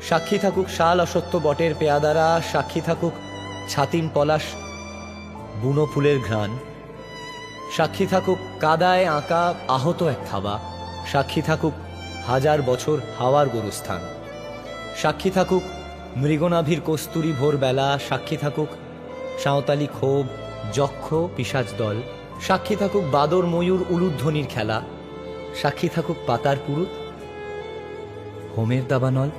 সাক্ষী থাকুক শাল অসত্য বটের পেয়াদারা, সাক্ষী থাকুক ছাতিম পলাশ বুনো ফুলের ঘ্রাণ, সাক্ষী থাকুক কাদায় আঁকা আহত এক থাবা, সাক্ষী থাকুক হাজার বছর হাওয়ার গোরস্থান, সাক্ষী থাকুক মৃগনাভির কস্তুরী ভোরবেলা, সাক্ষী থাকুক সাঁওতালি ক্ষোভ যক্ষ পিশাচ দল, সাক্ষী থাকুক বাদর ময়ূর উলুধ্বনির খেলা, সাক্ষী থাকুক পাতার পুরুত হোমের দাবানল।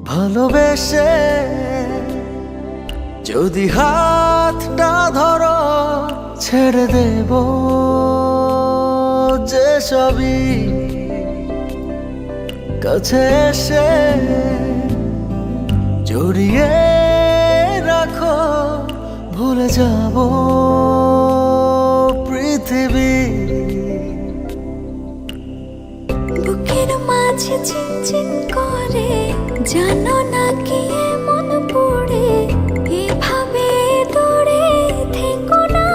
ভালোবেসে যদি হাতটা ধরো, ছেড়ে দেব যে সবই, কাছে এসে জড়িয়ে রাখো, ভুলে যাব পৃথিবী। বুকের মাঝে চিনচিন করে, জানো না কি এমন পড়ে, এভাবে দূরে থেকো না।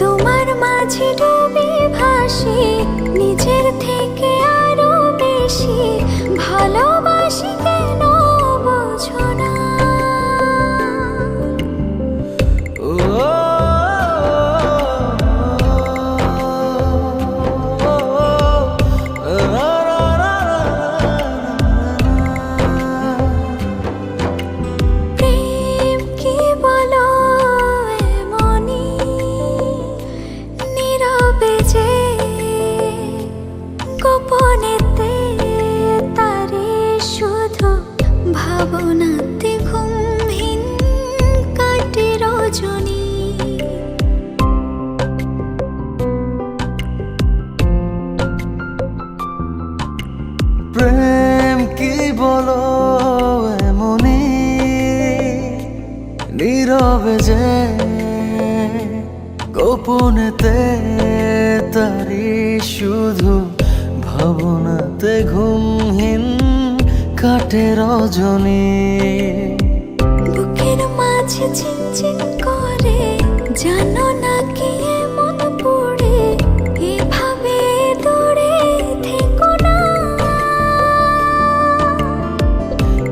তোমার মাঝে ডুবে ভাসি, নিজের থেকে আরো বেশি ভালোবাসি, কেন বোঝো না? গোপনেতে তারে শুধু ভাবনাতে ঘুমহীন কাটে রজনী। প্রেম কি বলো এমনি, নীরবে যে গোপনেতে তারি শুধু ভাবনাতে ঘুমহীন কাটে রজনী। বুকের মাঝে চিনচিন করে, জানো না কি এমন পড়ে, এভাবে দূরে থেকো না।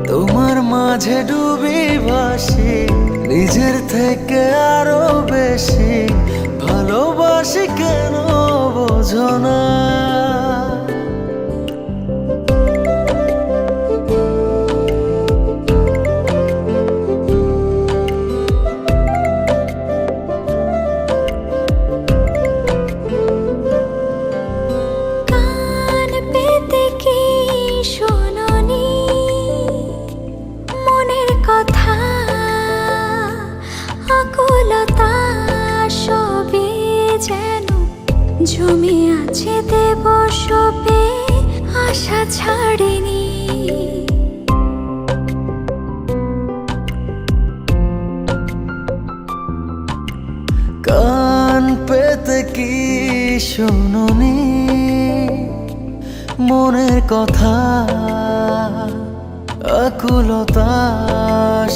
তোমার মাঝে ডুবি ভাসি, নিজের থেকে আরো বেশি ভালোবাসি, কেন বোঝো না? কান পেতে কি শোনোনি মনের কথা, আকুলতা সবে যেন জমে আছে দেব সবে, আশা ছাড়েনি। কান পেতে কি শোনোনি মনের কথা, আকুলতা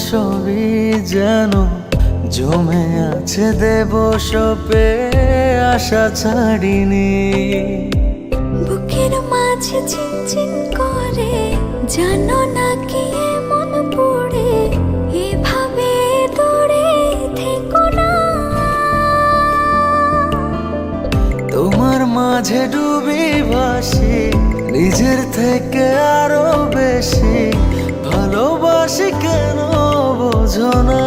সবই যেন জমে আছে দেব সপে, আশা ছাড়িনি। বুকের মাঝে চিনচিন করে, জানো না কি এমন পড়ে, এভাবে দূরে থেকো না। তোমার মাঝে ডুবি ভাসি, নিজের থেকে আরো বেশি ভালোবাসি, কেন বোঝো না?